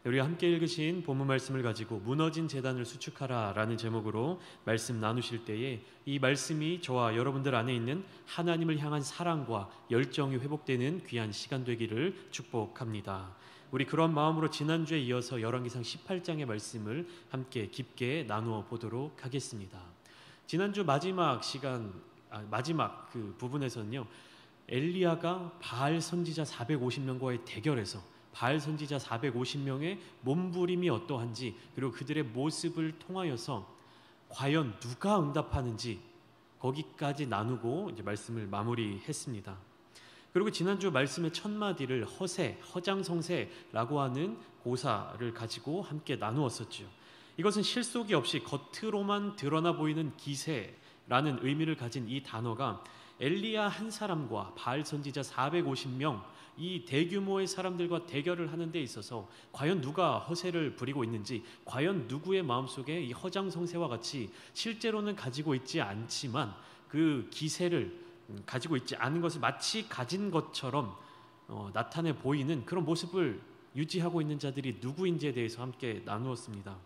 우리가 함께 읽으신 본문 말씀을 가지고 무너진 제단을 수축하라 라는 제목으로 말씀 나누실 때에 이 말씀이 저와 여러분들 안에 있는 하나님을 향한 사랑과 열정이 회복되는 귀한 시간 되기를 축복합니다. 우리 그런 마음으로 지난주에 이어서 열왕기상 18장의 말씀을 함께 깊게 나누어 보도록 하겠습니다. 지난주 마지막 그 부분에서는요, 엘리야가 바알 선지자 450명과의 대결에서 바알 선지자 450명의 몸부림이 어떠한지, 그리고 그들의 모습을 통하여서 과연 누가 응답하는지 거기까지 나누고 이제 말씀을 마무리했습니다. 그리고 지난주 말씀의 첫 마디를 허장성세라고 하는 고사를 가지고 함께 나누었었죠. 이것은 실속이 없이 겉으로만 드러나 보이는 기세라는 의미를 가진 이 단어가 엘리야 한 사람과 바알 선지자 450명, 이 대규모의 사람들과 대결을 하는 데 있어서 과연 누가 허세를 부리고 있는지, 과연 누구의 마음속에 이 허장성세와 같이 실제로는 가지고 있지 않지만 그 기세를 가지고 있지 않은 것을 마치 가진 것처럼 나타내 보이는 그런 모습을 유지하고 있는 자들이 누구인지에 대해서 함께 나누었습니다.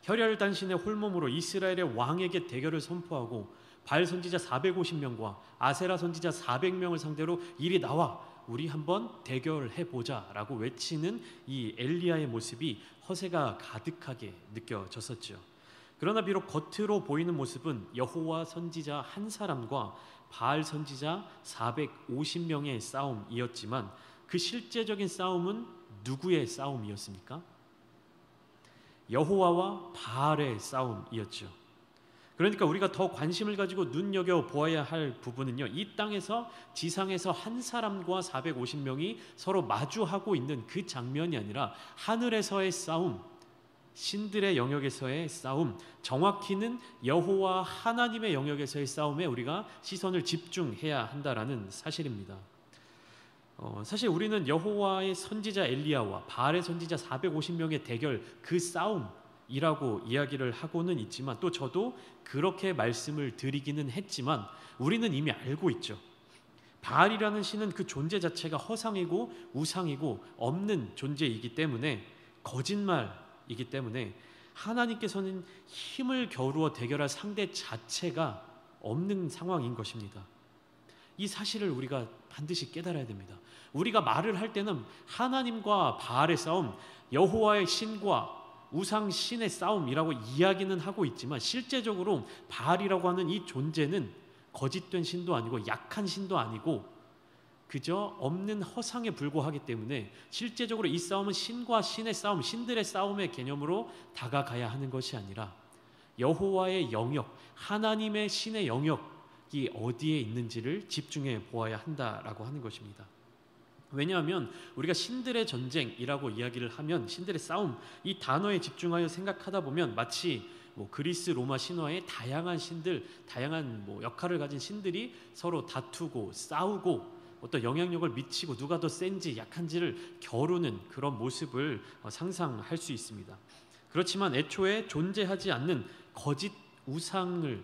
혈혈단신의 홀몸으로 이스라엘의 왕에게 대결을 선포하고 바알 선지자 450명과 아세라 선지자 400명을 상대로 이리 나와 우리 한번 대결해보자 라고 외치는 이 엘리야의 모습이 허세가 가득하게 느껴졌었죠. 그러나 비록 겉으로 보이는 모습은 여호와 선지자 한 사람과 바알 선지자 450명의 싸움이었지만 그 실제적인 싸움은 누구의 싸움이었습니까? 여호와와 바알의 싸움이었죠. 그러니까 우리가 더 관심을 가지고 눈여겨보아야 할 부분은요, 이 땅에서 지상에서 한 사람과 450명이 서로 마주하고 있는 그 장면이 아니라 하늘에서의 싸움, 신들의 영역에서의 싸움, 정확히는 여호와 하나님의 영역에서의 싸움에 우리가 시선을 집중해야 한다라는 사실입니다. 사실 우리는 여호와의 선지자 엘리야와 바알의 선지자 450명의 대결, 그 싸움이라고 이야기를 하고는 있지만, 또 저도 그렇게 말씀을 드리기는 했지만 우리는 이미 알고 있죠. 바알이라는 신은 그 존재 자체가 허상이고 우상이고 없는 존재이기 때문에, 거짓말이기 때문에 하나님께서는 힘을 겨루어 대결할 상대 자체가 없는 상황인 것입니다. 이 사실을 우리가 반드시 깨달아야 됩니다. 우리가 말을 할 때는 하나님과 바알의 싸움, 여호와의 신과 우상 신의 싸움이라고 이야기는 하고 있지만, 실제적으로 바알이라고 하는 이 존재는 거짓된 신도 아니고 약한 신도 아니고 그저 없는 허상에 불과하기 때문에 실제적으로 이 싸움은 신과 신의 싸움, 신들의 싸움의 개념으로 다가가야 하는 것이 아니라 여호와의 영역, 하나님의 신의 영역이 어디에 있는지를 집중해 보아야 한다라고 하는 것입니다. 왜냐하면 우리가 신들의 전쟁이라고 이야기를 하면, 신들의 싸움, 이 단어에 집중하여 생각하다 보면 마치 그리스 로마 신화의 다양한 신들, 다양한 역할을 가진 신들이 서로 다투고 싸우고 어떤 영향력을 미치고 누가 더 센지 약한지를 겨루는 그런 모습을 상상할 수 있습니다. 그렇지만 애초에 존재하지 않는 거짓 우상을,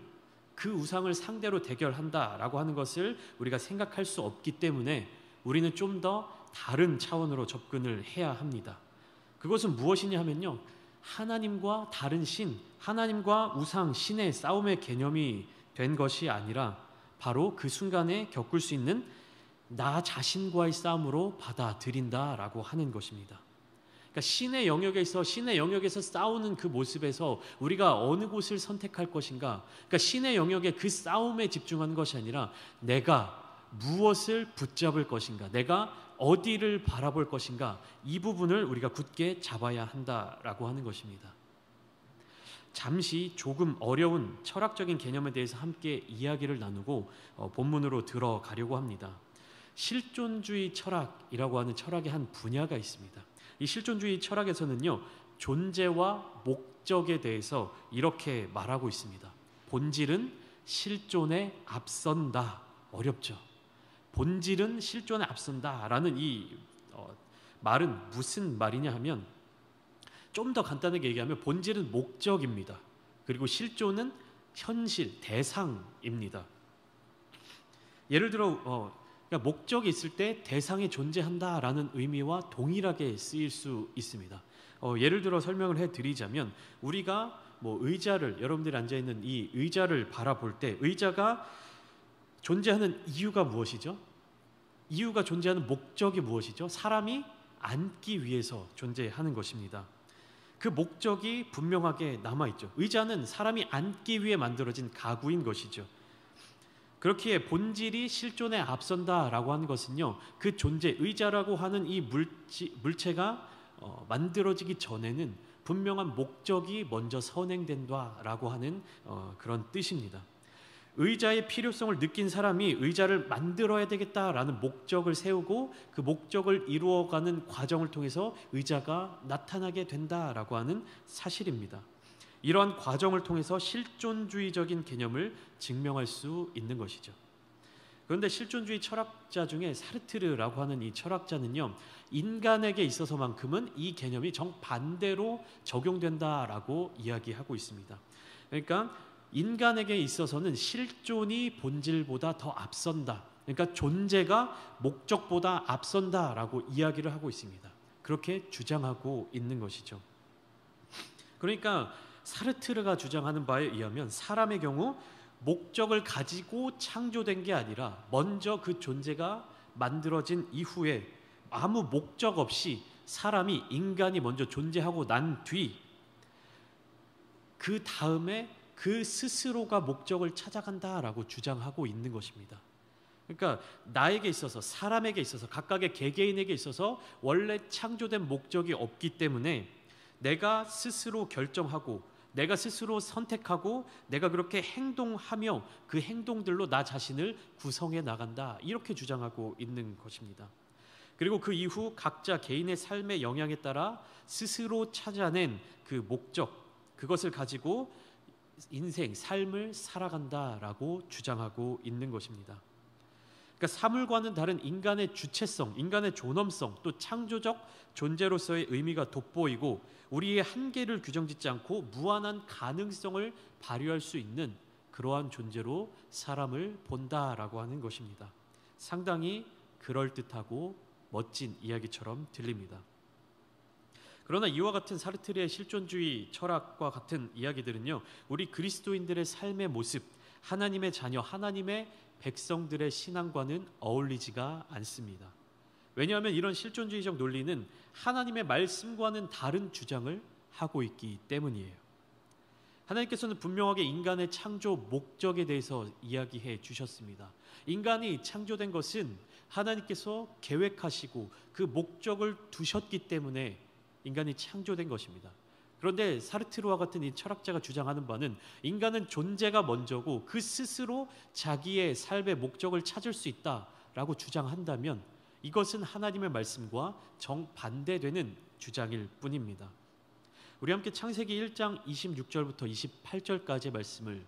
그 우상을 상대로 대결한다라고 하는 것을 우리가 생각할 수 없기 때문에 우리는 좀 더 다른 차원으로 접근을 해야 합니다. 그것은 무엇이냐 하면요, 하나님과 다른 신, 하나님과 우상, 신의 싸움의 개념이 된 것이 아니라 바로 그 순간에 겪을 수 있는 나 자신과의 싸움으로 받아들인다라고 하는 것입니다. 그러니까 신의 영역에서 싸우는 그 모습에서 우리가 어느 곳을 선택할 것인가, 그러니까 신의 영역의 그 싸움에 집중하는 것이 아니라 내가 무엇을 붙잡을 것인가, 내가 어디를 바라볼 것인가, 이 부분을 우리가 굳게 잡아야 한다라고 하는 것입니다. 잠시 조금 어려운 철학적인 개념에 대해서 함께 이야기를 나누고 본문으로 들어가려고 합니다. 실존주의 철학이라고 하는 철학의 한 분야가 있습니다. 이 실존주의 철학에서는요, 존재와 목적에 대해서 이렇게 말하고 있습니다. 본질은 실존에 앞선다. 어렵죠? 본질은 실존에 앞선다라는 이 말은 무슨 말이냐 하면, 좀 더 간단하게 얘기하면 본질은 목적입니다. 그리고 실존은 현실, 대상입니다. 예를 들어 그러니까 목적이 있을 때 대상이 존재한다라는 의미와 동일하게 쓰일 수 있습니다. 예를 들어 설명을 해드리자면 우리가 의자를 여러분들이 앉아 있는 이 의자를 바라볼 때 의자가 존재하는 이유가 무엇이죠? 이유가 존재하는 목적이 무엇이죠? 사람이 앉기 위해서 존재하는 것입니다. 그 목적이 분명하게 남아있죠. 의자는 사람이 앉기 위해 만들어진 가구인 것이죠. 그렇기에 본질이 실존에 앞선다라고 하는 것은요, 그 존재, 의자라고 하는 이 물체가 만들어지기 전에는 분명한 목적이 먼저 선행된다라고 하는 그런 뜻입니다. 의자의 필요성을 느낀 사람이 의자를 만들어야 되겠다라는 목적을 세우고 그 목적을 이루어가는 과정을 통해서 의자가 나타나게 된다라고 하는 사실입니다. 이러한 과정을 통해서 실존주의적인 개념을 증명할 수 있는 것이죠. 그런데 실존주의 철학자 중에 사르트르라고 하는 이 철학자는요, 인간에게 있어서만큼은 이 개념이 정반대로 적용된다라고 이야기하고 있습니다. 그러니까 인간에게 있어서는 실존이 본질보다 더 앞선다. 그러니까 존재가 목적보다 앞선다라고 이야기를 하고 있습니다. 그렇게 주장하고 있는 것이죠. 그러니까 사르트르가 주장하는 바에 의하면 사람의 경우 목적을 가지고 창조된 게 아니라 먼저 그 존재가 만들어진 이후에 아무 목적 없이 사람이 인간이 먼저 존재하고 난 뒤 그 다음에 그 스스로가 목적을 찾아간다라고 주장하고 있는 것입니다. 그러니까 나에게 있어서 사람에게 있어서 각각의 개개인에게 있어서 원래 창조된 목적이 없기 때문에 내가 스스로 결정하고 내가 스스로 선택하고 내가 그렇게 행동하며 그 행동들로 나 자신을 구성해 나간다, 이렇게 주장하고 있는 것입니다. 그리고 그 이후 각자 개인의 삶의 영향에 따라 스스로 찾아낸 그 목적, 그것을 가지고 인생, 삶을 살아간다라고 주장하고 있는 것입니다. 그러니까 사물과는 다른 인간의 주체성, 인간의 존엄성, 또 창조적 존재로서의 의미가 돋보이고 우리의 한계를 규정짓지 않고 무한한 가능성을 발휘할 수 있는 그러한 존재로 사람을 본다라고 하는 것입니다. 상당히 그럴듯하고 멋진 이야기처럼 들립니다. 그러나 이와 같은 사르트르의 실존주의 철학과 같은 이야기들은요, 우리 그리스도인들의 삶의 모습, 하나님의 자녀, 하나님의 백성들의 신앙과는 어울리지가 않습니다. 왜냐하면 이런 실존주의적 논리는 하나님의 말씀과는 다른 주장을 하고 있기 때문이에요. 하나님께서는 분명하게 인간의 창조 목적에 대해서 이야기해 주셨습니다. 인간이 창조된 것은 하나님께서 계획하시고 그 목적을 두셨기 때문에 인간이 창조된 것입니다. 그런데 사르트르와 같은 이 철학자가 주장하는 바는 인간은 존재가 먼저고 그 스스로 자기의 삶의 목적을 찾을 수 있다라고 주장한다면 이것은 하나님의 말씀과 정반대되는 주장일 뿐입니다. 우리 함께 창세기 1장 26절부터 28절까지의 말씀을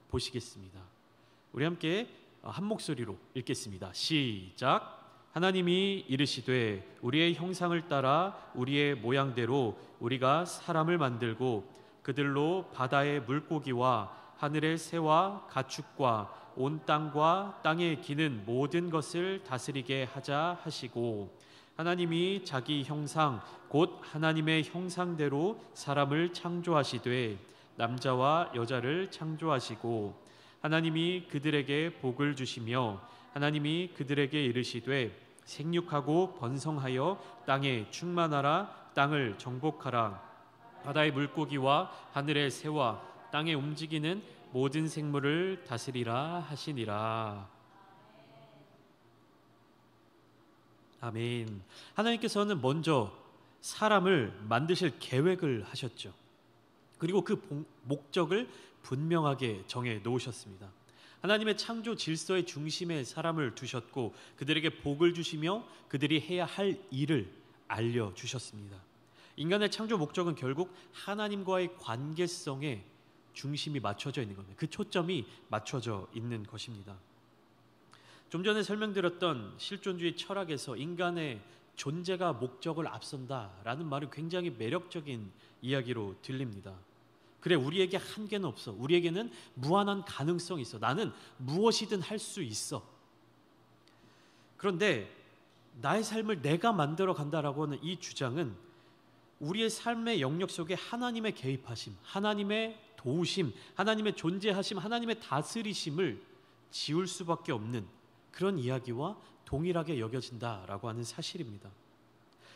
보시겠습니다. 우리 함께 한 목소리로 읽겠습니다. 시작. 하나님이 이르시되 우리의 형상을 따라 우리의 모양대로 우리가 사람을 만들고 그들로 바다의 물고기와 하늘의 새와 가축과 온 땅과 땅에 기는 모든 것을 다스리게 하자 하시고, 하나님이 자기 형상 곧 하나님의 형상대로 사람을 창조하시되 남자와 여자를 창조하시고, 하나님이 그들에게 복을 주시며 하나님이 그들에게 이르시되 생육하고 번성하여 땅에 충만하라, 땅을 정복하라. 바다의 물고기와 하늘의 새와 땅에 움직이는 모든 생물을 다스리라 하시니라. 아멘. 하나님께서는 먼저 사람을 만드실 계획을 하셨죠. 그리고 그 목적을 분명하게 정해 놓으셨습니다. 하나님의 창조 질서의 중심에 사람을 두셨고 그들에게 복을 주시며 그들이 해야 할 일을 알려주셨습니다. 인간의 창조 목적은 결국 하나님과의 관계성에 중심이 맞춰져 있는 겁니다. 그 초점이 맞춰져 있는 것입니다. 좀 전에 설명드렸던 실존주의 철학에서 인간의 존재가 목적을 앞선다라는 말은 굉장히 매력적인 이야기로 들립니다. 그래, 우리에게 한계는 없어. 우리에게는 무한한 가능성이 있어. 나는 무엇이든 할 수 있어. 그런데 나의 삶을 내가 만들어 간다라고 하는 이 주장은 우리의 삶의 영역 속에 하나님의 개입하심, 하나님의 도우심, 하나님의 존재하심, 하나님의 다스리심을 지울 수밖에 없는 그런 이야기와 동일하게 여겨진다라고 하는 사실입니다.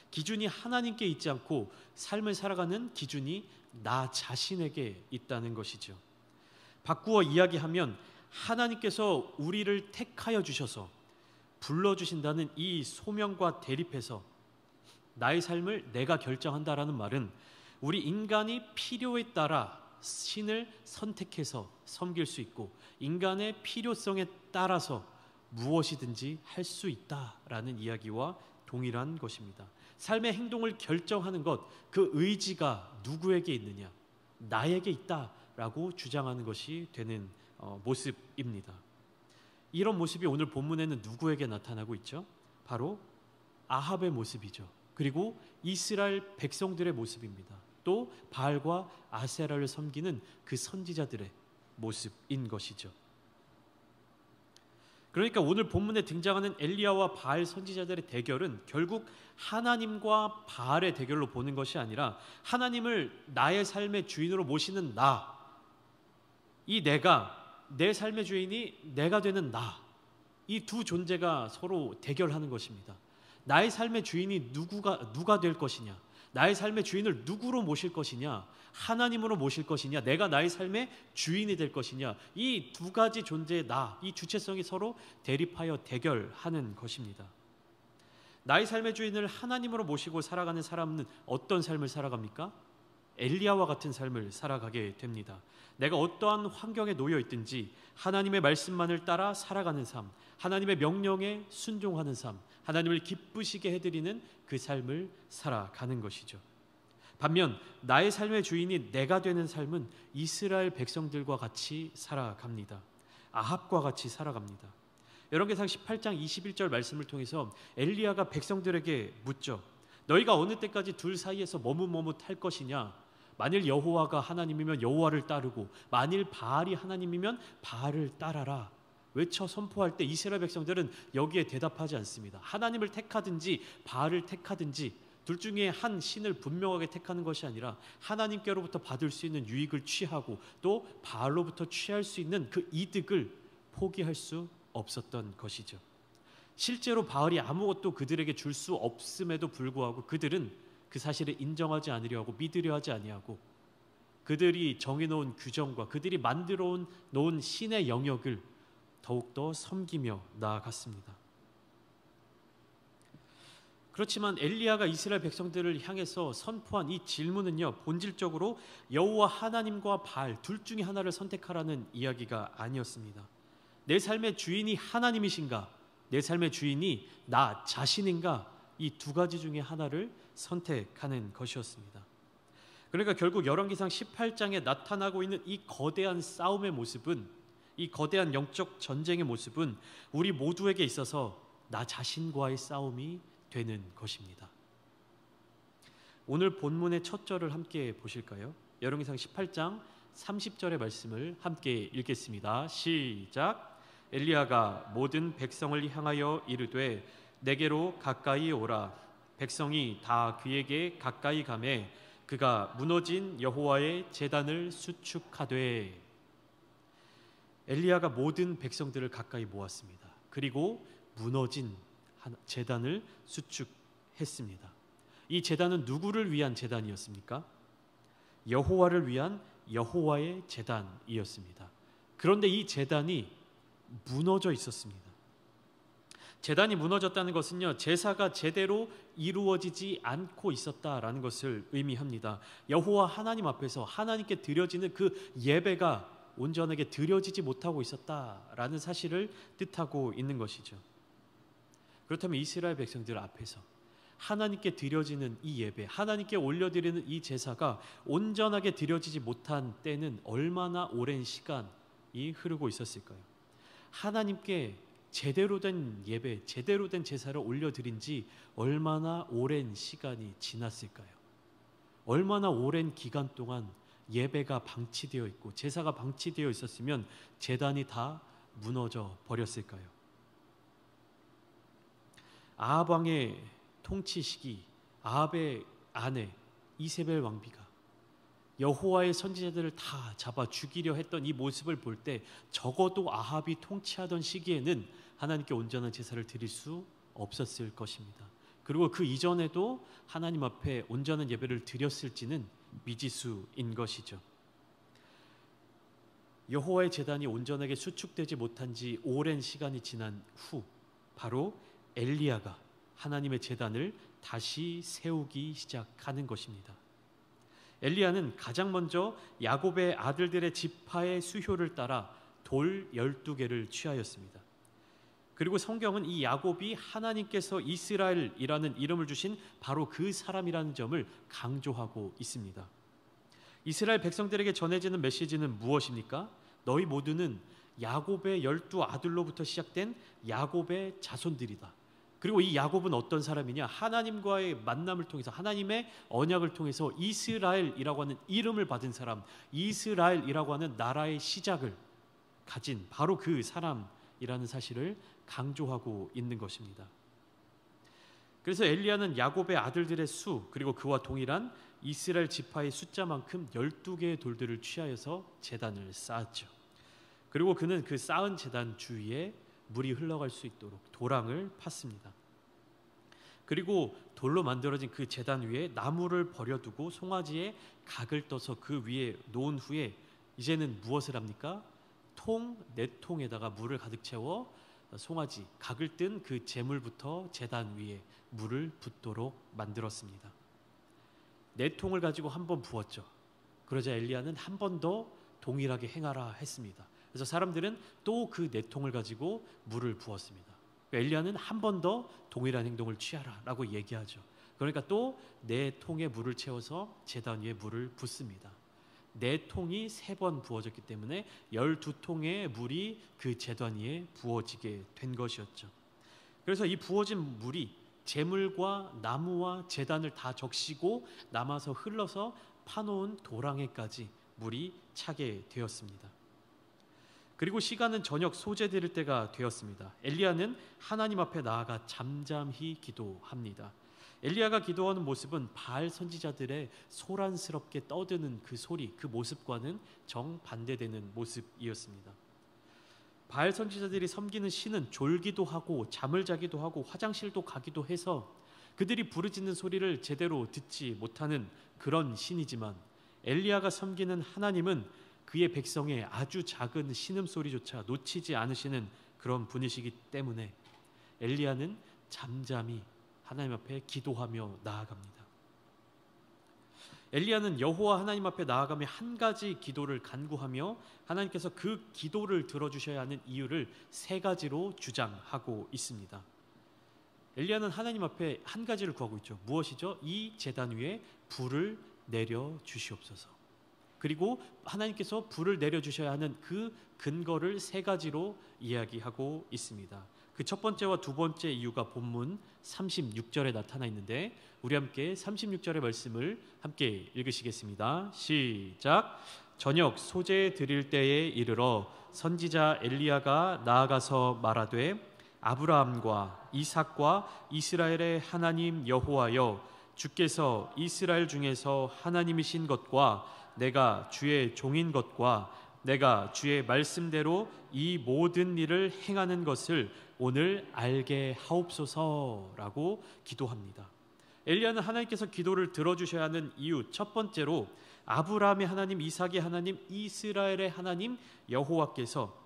기준이 하나님께 있지 않고 삶을 살아가는 기준이 나 자신에게 있다는 것이죠. 바꾸어 이야기하면 하나님께서 우리를 택하여 주셔서 불러주신다는 이 소명과 대립해서 나의 삶을 내가 결정한다라는 말은 우리 인간이 필요에 따라 신을 선택해서 섬길 수 있고 인간의 필요성에 따라서 무엇이든지 할 수 있다라는 이야기와 동일한 것입니다. 삶의 행동을 결정하는 것, 그 의지가 누구에게 있느냐? 나에게 있다라고 주장하는 것이 되는 모습입니다. 이런 모습이 오늘 본문에는 누구에게 나타나고 있죠? 바로 아합의 모습이죠. 그리고 이스라엘 백성들의 모습입니다. 또 바알과 아세라를 섬기는 그 선지자들의 모습인 것이죠. 그러니까 오늘 본문에 등장하는 엘리야와 바알 선지자들의 대결은 결국 하나님과 바알의 대결로 보는 것이 아니라 하나님을 나의 삶의 주인으로 모시는 나, 이 내가 내 삶의 주인이 내가 되는 나, 이 두 존재가 서로 대결하는 것입니다. 나의 삶의 주인이 누가 될 것이냐, 나의 삶의 주인을 누구로 모실 것이냐, 하나님으로 모실 것이냐, 내가 나의 삶의 주인이 될 것이냐, 이 두 가지 존재의 나, 이 주체성이 서로 대립하여 대결하는 것입니다. 나의 삶의 주인을 하나님으로 모시고 살아가는 사람은 어떤 삶을 살아갑니까? 엘리야와 같은 삶을 살아가게 됩니다. 내가 어떠한 환경에 놓여 있든지 하나님의 말씀만을 따라 살아가는 삶, 하나님의 명령에 순종하는 삶, 하나님을 기쁘시게 해드리는 그 삶을 살아가는 것이죠. 반면 나의 삶의 주인이 내가 되는 삶은 이스라엘 백성들과 같이 살아갑니다. 아합과 같이 살아갑니다. 열왕기상 18장 21절 말씀을 통해서 엘리야가 백성들에게 묻죠. 너희가 어느 때까지 둘 사이에서 머뭇머뭇할 것이냐? 만일 여호와가 하나님이면 여호와를 따르고 만일 바알이 하나님이면 바알을 따라라. 외쳐 선포할 때 이스라엘 백성들은 여기에 대답하지 않습니다. 하나님을 택하든지 바알을 택하든지 둘 중에 한 신을 분명하게 택하는 것이 아니라 하나님께로부터 받을 수 있는 유익을 취하고 또 바알로부터 취할 수 있는 그 이득을 포기할 수 없었던 것이죠. 실제로 바알이 아무것도 그들에게 줄 수 없음에도 불구하고 그들은 그 사실을 인정하지 않으려 하고 믿으려 하지 아니하고 그들이 정해놓은 규정과 그들이 만들어 놓은 신의 영역을 더욱더 섬기며 나아갔습니다. 그렇지만 엘리야가 이스라엘 백성들을 향해서 선포한 이 질문은요, 본질적으로 여호와 하나님과 바알 둘 중에 하나를 선택하라는 이야기가 아니었습니다. 내 삶의 주인이 하나님이신가, 내 삶의 주인이 나 자신인가, 이 두 가지 중에 하나를 선택하는 것이었습니다. 그러니까 결국 열왕기상 18장에 나타나고 있는 이 거대한 싸움의 모습은, 이 거대한 영적 전쟁의 모습은 우리 모두에게 있어서 나 자신과의 싸움이 되는 것입니다. 오늘 본문의 첫 절을 함께 보실까요? 열왕기상 18장 30절의 말씀을 함께 읽겠습니다. 시작. 엘리야가 모든 백성을 향하여 이르되 내게로 가까이 오라. 백성이 다 그에게 가까이 가매 그가 무너진 여호와의 제단을 수축하되. 엘리야가 모든 백성들을 가까이 모았습니다. 그리고 무너진 제단을 수축했습니다. 이 제단은 누구를 위한 제단이었습니까? 여호와를 위한 여호와의 제단이었습니다. 그런데 이 제단이 무너져 있었습니다. 제단이 무너졌다는 것은요, 제사가 제대로 이루어지지 않고 있었다라는 것을 의미합니다. 여호와 하나님 앞에서 하나님께 드려지는 그 예배가 온전하게 드려지지 못하고 있었다라는 사실을 뜻하고 있는 것이죠. 그렇다면 이스라엘 백성들 앞에서 하나님께 드려지는 이 예배, 하나님께 올려드리는 이 제사가 온전하게 드려지지 못한 때는 얼마나 오랜 시간이 흐르고 있었을까요? 하나님께 제대로 된 예배, 제대로 된 제사를 올려드린 지 얼마나 오랜 시간이 지났을까요? 얼마나 오랜 기간 동안 예배가 방치되어 있고 제사가 방치되어 있었으면 제단이 다 무너져 버렸을까요? 아합 왕의 통치 시기, 아합의 아내 이세벨 왕비가 여호와의 선지자들을 다 잡아 죽이려 했던 이 모습을 볼 때 적어도 아합이 통치하던 시기에는 하나님께 온전한 제사를 드릴 수 없었을 것입니다. 그리고 그 이전에도 하나님 앞에 온전한 예배를 드렸을지는 미지수인 것이죠. 여호와의 제단이 온전하게 수축되지 못한 지 오랜 시간이 지난 후 바로 엘리야가 하나님의 제단을 다시 세우기 시작하는 것입니다. 엘리야는 가장 먼저 야곱의 아들들의 지파의 수효를 따라 돌 12개를 취하였습니다. 그리고 성경은 이 야곱이 하나님께서 이스라엘이라는 이름을 주신 바로 그 사람이라는 점을 강조하고 있습니다. 이스라엘 백성들에게 전해지는 메시지는 무엇입니까? 너희 모두는 야곱의 12 아들로부터 시작된 야곱의 자손들이다. 그리고 이 야곱은 어떤 사람이냐? 하나님과의 만남을 통해서, 하나님의 언약을 통해서 이스라엘이라고 하는 이름을 받은 사람, 이스라엘이라고 하는 나라의 시작을 가진 바로 그 사람이라는 사실을 강조하고 있는 것입니다. 그래서 엘리야는 야곱의 아들들의 수, 그리고 그와 동일한 이스라엘 지파의 숫자만큼 12개의 돌들을 취하여서 제단을 쌓았죠. 그리고 그는 그 쌓은 제단 주위에 물이 흘러갈 수 있도록 도랑을 팠습니다. 그리고 돌로 만들어진 그 제단 위에 나무를 버려두고 송아지에 각을 떠서 그 위에 놓은 후에 이제는 무엇을 합니까? 네 통에다가 물을 가득 채워 송아지, 각을 뜬 그 제물부터 제단 위에 물을 붓도록 만들었습니다. 4통을 가지고 한 번 부었죠. 그러자 엘리야는 한 번 더 동일하게 행하라 했습니다. 그래서 사람들은 또 그 4통을 가지고 물을 부었습니다. 엘리야는 한 번 더 동일한 행동을 취하라라고 얘기하죠. 그러니까 또 4통에 물을 채워서 제단 위에 물을 붓습니다. 4통이 3번 부어졌기 때문에 12통의 물이 그 제단 위에 부어지게 된 것이었죠. 그래서 이 부어진 물이 제물과 나무와 제단을 다 적시고 남아서 흘러서 파놓은 도랑에까지 물이 차게 되었습니다. 그리고 시간은 저녁 소재 드릴 때가 되었습니다. 엘리야는 하나님 앞에 나아가 잠잠히 기도합니다. 엘리야가 기도하는 모습은 바알 선지자들의 소란스럽게 떠드는 그 소리, 그 모습과는 정반대되는 모습이었습니다. 바알 선지자들이 섬기는 신은 졸기도 하고 잠을 자기도 하고 화장실도 가기도 해서 그들이 부르짖는 소리를 제대로 듣지 못하는 그런 신이지만 엘리야가 섬기는 하나님은 그의 백성의 아주 작은 신음소리조차 놓치지 않으시는 그런 분이시기 때문에 엘리야는 잠잠히 하나님 앞에 기도하며 나아갑니다. 엘리야는 여호와 하나님 앞에 나아가며 한 가지 기도를 간구하며 하나님께서 그 기도를 들어주셔야 하는 이유를 3가지로 주장하고 있습니다. 엘리야는 하나님 앞에 한 가지를 구하고 있죠. 무엇이죠? 이 제단 위에 불을 내려 주시옵소서. 그리고 하나님께서 불을 내려주셔야 하는 그 근거를 3가지로 이야기하고 있습니다. 그 첫 번째와 두 번째 이유가 본문 36절에 나타나 있는데 우리 함께 36절의 말씀을 함께 읽으시겠습니다. 시작. 저녁 소재 드릴 때에 이르러 선지자 엘리야가 나아가서 말하되 아브라함과 이삭과 이스라엘의 하나님 여호와여, 주께서 이스라엘 중에서 하나님이신 것과 내가 주의 종인 것과 내가 주의 말씀대로 이 모든 일을 행하는 것을 오늘 알게 하옵소서라고 기도합니다. 엘리야는 하나님께서 기도를 들어주셔야 하는 이유 첫 번째로 아브라함의 하나님, 이삭의 하나님, 이스라엘의 하나님 여호와께서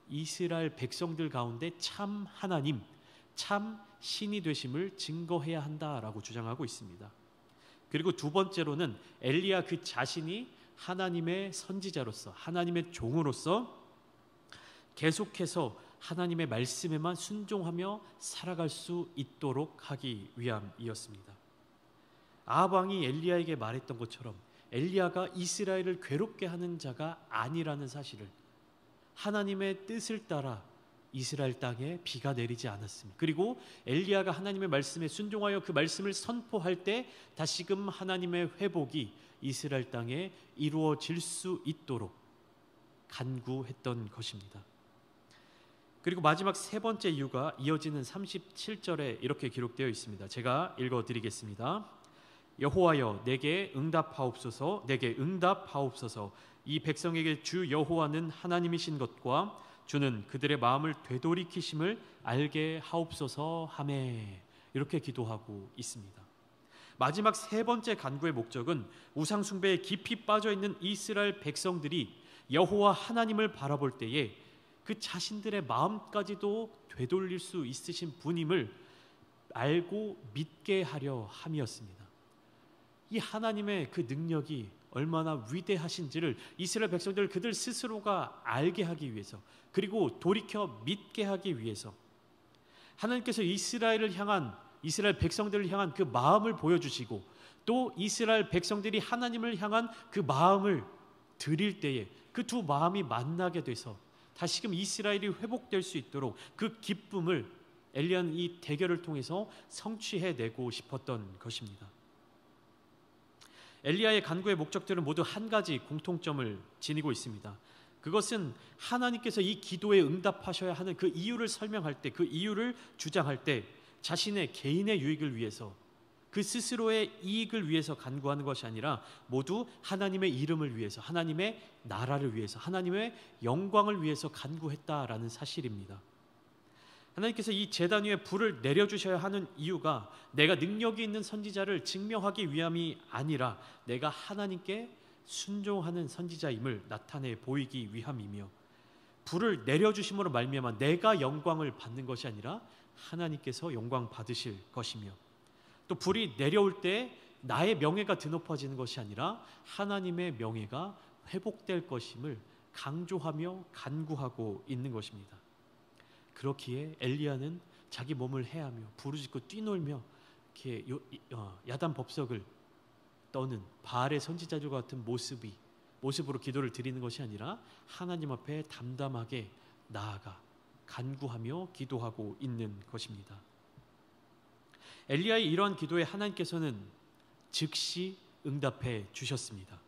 이스라엘 백성들 가운데 참 하나님, 참 신이 되심을 증거해야 한다라고 주장하고 있습니다. 그리고 두 번째로는 엘리야 그 자신이 하나님의 선지자로서, 하나님의 종으로서 계속해서 하나님의 말씀에만 순종하며 살아갈 수 있도록 하기 위함이었습니다. 아합 왕이 엘리야에게 말했던 것처럼 엘리야가 이스라엘을 괴롭게 하는 자가 아니라는 사실을, 하나님의 뜻을 따라 이스라엘 땅에 비가 내리지 않았습니다. 그리고 엘리야가 하나님의 말씀에 순종하여 그 말씀을 선포할 때 다시금 하나님의 회복이 이스라엘 땅에 이루어질 수 있도록 간구했던 것입니다. 그리고 마지막 세 번째 이유가 이어지는 37절에 이렇게 기록되어 있습니다. 제가 읽어드리겠습니다. 여호와여 내게 응답하옵소서, 내게 응답하옵소서. 이 백성에게 주 여호와는 하나님이신 것과 주는 그들의 마음을 되돌이키심을 알게 하옵소서 하매, 이렇게 기도하고 있습니다. 마지막 세 번째 간구의 목적은 우상 숭배에 깊이 빠져 있는 이스라엘 백성들이 여호와 하나님을 바라볼 때에 그 자신들의 마음까지도 되돌릴 수 있으신 분임을 알고 믿게 하려 함이었습니다. 이 하나님의 그 능력이 얼마나 위대하신지를 이스라엘 백성들 그들 스스로가 알게 하기 위해서, 그리고 돌이켜 믿게 하기 위해서 하나님께서 이스라엘 백성들을 향한 그 마음을 보여주시고, 또 이스라엘 백성들이 하나님을 향한 그 마음을 드릴 때에 그 두 마음이 만나게 돼서 다시금 이스라엘이 회복될 수 있도록 그 기쁨을 엘리야는 이 대결을 통해서 성취해내고 싶었던 것입니다. 엘리야의 간구의 목적들은 모두 한 가지 공통점을 지니고 있습니다. 그것은 하나님께서 이 기도에 응답하셔야 하는 그 이유를 설명할 때, 그 이유를 주장할 때 자신의 개인의 유익을 위해서, 그 스스로의 이익을 위해서 간구하는 것이 아니라 모두 하나님의 이름을 위해서, 하나님의 나라를 위해서, 하나님의 영광을 위해서 간구했다라는 사실입니다. 하나님께서 이 제단 위에 불을 내려주셔야 하는 이유가 내가 능력이 있는 선지자를 증명하기 위함이 아니라 내가 하나님께 순종하는 선지자임을 나타내 보이기 위함이며, 불을 내려주심으로 말미암아 내가 영광을 받는 것이 아니라 하나님께서 영광 받으실 것이며, 또 불이 내려올 때 나의 명예가 드높아지는 것이 아니라 하나님의 명예가 회복될 것임을 강조하며 간구하고 있는 것입니다. 그렇기에 엘리야는 자기 몸을 해하며 부르짖고 뛰놀며 이렇게 야단 법석을 떠는 바알의 선지자들과 같은 모습으로 기도를 드리는 것이 아니라 하나님 앞에 담담하게 나아가 간구하며 기도하고 있는 것입니다. 엘리야의 이러한 기도에 하나님께서는 즉시 응답해 주셨습니다.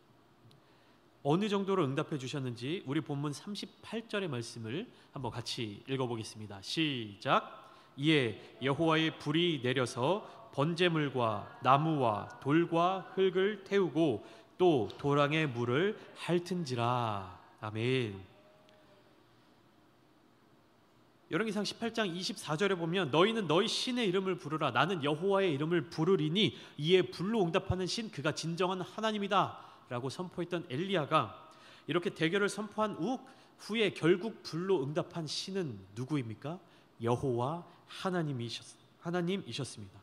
어느 정도로 응답해 주셨는지 우리 본문 38절의 말씀을 한번 같이 읽어보겠습니다. 시작. 이에 여호와의 불이 내려서 번제물과 나무와 돌과 흙을 태우고 또 도랑의 물을 핥은지라. 아멘. 열왕기상 18장 24절에 보면 너희는 너희 신의 이름을 부르라, 나는 여호와의 이름을 부르리니 이에 불로 응답하는 신 그가 진정한 하나님이다 라고 선포했던 엘리야가 이렇게 대결을 선포한 후에 결국 불로 응답한 신은 누구입니까? 여호와 하나님이셨습니다.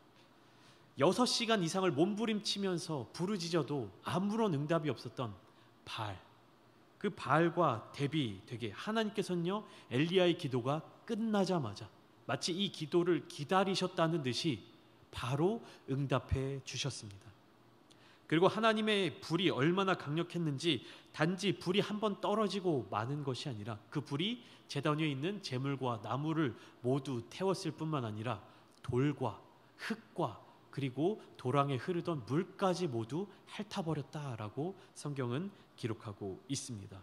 6시간 이상을 몸부림치면서 부르짖어도 아무런 응답이 없었던 바알, 그 바알과 대비되게 하나님께서는요 엘리야의 기도가 끝나자마자 마치 이 기도를 기다리셨다는 듯이 바로 응답해 주셨습니다. 그리고 하나님의 불이 얼마나 강력했는지 단지 불이 한번 떨어지고 마는 것이 아니라 그 불이 제단 위에 있는 제물과 나무를 모두 태웠을 뿐만 아니라 돌과 흙과 그리고 도랑에 흐르던 물까지 모두 핥아버렸다라고 성경은 기록하고 있습니다.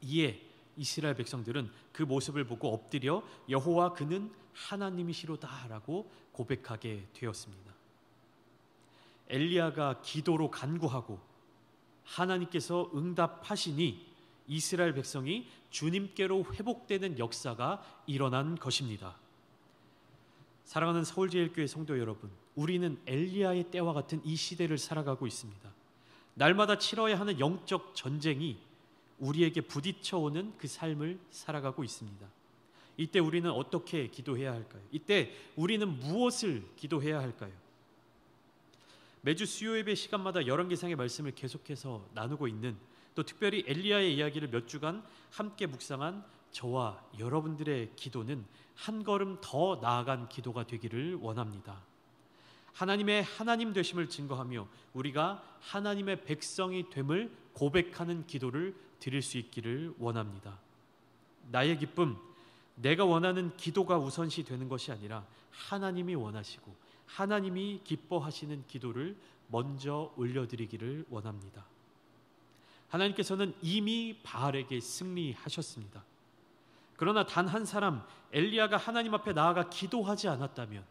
이에 이스라엘 백성들은 그 모습을 보고 엎드려 여호와 그는 하나님이시로다라고 고백하게 되었습니다. 엘리야가 기도로 간구하고 하나님께서 응답하시니 이스라엘 백성이 주님께로 회복되는 역사가 일어난 것입니다. 사랑하는 서울제일교회 성도 여러분, 우리는 엘리야의 때와 같은 이 시대를 살아가고 있습니다. 날마다 치러야 하는 영적 전쟁이 우리에게 부딪혀오는 그 삶을 살아가고 있습니다. 이때 우리는 어떻게 기도해야 할까요? 이때 우리는 무엇을 기도해야 할까요? 매주 수요예배 시간마다 열왕기상의 말씀을 계속해서 나누고 있는, 또 특별히 엘리야의 이야기를 몇 주간 함께 묵상한 저와 여러분들의 기도는 한 걸음 더 나아간 기도가 되기를 원합니다. 하나님의 하나님 되심을 증거하며 우리가 하나님의 백성이 됨을 고백하는 기도를 드릴 수 있기를 원합니다. 나의 기쁨, 내가 원하는 기도가 우선시 되는 것이 아니라 하나님이 원하시고 하나님이 기뻐하시는 기도를 먼저 올려드리기를 원합니다. 하나님께서는 이미 바알에게 승리하셨습니다. 그러나 단 한 사람 엘리야가 하나님 앞에 나아가 기도하지 않았다면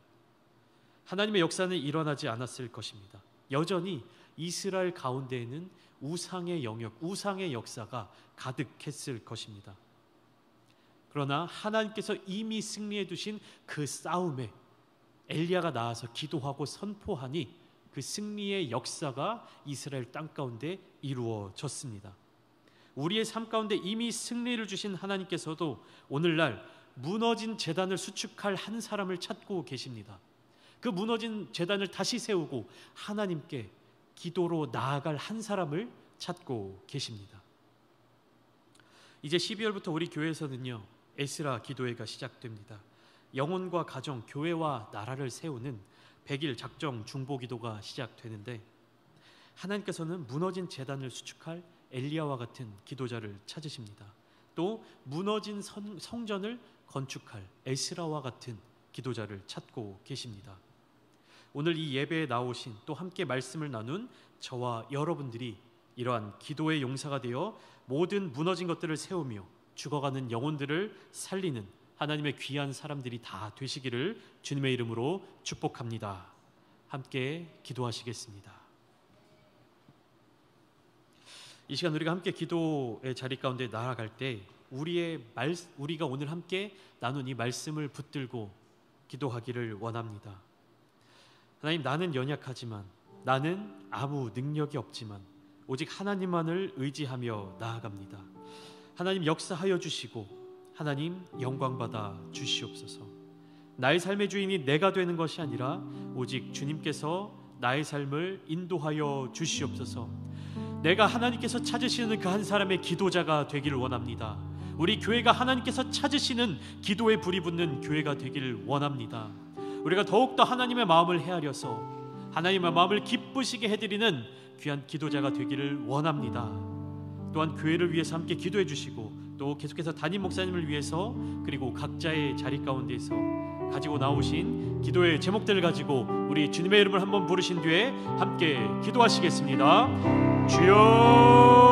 하나님의 역사는 일어나지 않았을 것입니다. 여전히 이스라엘 가운데에는 우상의 영역, 우상의 역사가 가득했을 것입니다. 그러나 하나님께서 이미 승리해 두신 그 싸움에 엘리야가 나와서 기도하고 선포하니 그 승리의 역사가 이스라엘 땅 가운데 이루어졌습니다. 우리의 삶 가운데 이미 승리를 주신 하나님께서도 오늘날 무너진 제단을 수축할 한 사람을 찾고 계십니다. 그 무너진 제단을 다시 세우고 하나님께 기도로 나아갈 한 사람을 찾고 계십니다. 이제 12월부터 우리 교회에서는요, 에스라 기도회가 시작됩니다. 영혼과 가정, 교회와 나라를 세우는 100일 작정 중보 기도가 시작되는데, 하나님께서는 무너진 제단을 수축할 엘리야와 같은 기도자를 찾으십니다. 또 무너진 성전을 건축할 에스라와 같은 기도자를 찾고 계십니다. 오늘 이 예배에 나오신, 또 함께 말씀을 나눈 저와 여러분들이 이러한 기도의 용사가 되어 모든 무너진 것들을 세우며 죽어가는 영혼들을 살리는 하나님의 귀한 사람들이 다 되시기를 주님의 이름으로 축복합니다. 함께 기도하시겠습니다. 이 시간 우리가 함께 기도의 자리 가운데 나아갈 때 우리가 오늘 함께 나눈 이 말씀을 붙들고 기도하기를 원합니다. 하나님, 나는 연약하지만, 나는 아무 능력이 없지만 오직 하나님만을 의지하며 나아갑니다. 하나님 역사하여 주시고 하나님 영광받아 주시옵소서. 나의 삶의 주인이 내가 되는 것이 아니라 오직 주님께서 나의 삶을 인도하여 주시옵소서. 내가 하나님께서 찾으시는 그 한 사람의 기도자가 되기를 원합니다. 우리 교회가 하나님께서 찾으시는 기도에 불이 붙는 교회가 되기를 원합니다. 우리가 더욱더 하나님의 마음을 헤아려서 하나님의 마음을 기쁘시게 해드리는 귀한 기도자가 되기를 원합니다. 또한 교회를 위해서 함께 기도해 주시고 또 계속해서 담임 목사님을 위해서 그리고 각자의 자리 가운데서 가지고 나오신 기도의 제목들을 가지고 우리 주님의 이름을 한번 부르신 뒤에 함께 기도하시겠습니다. 주여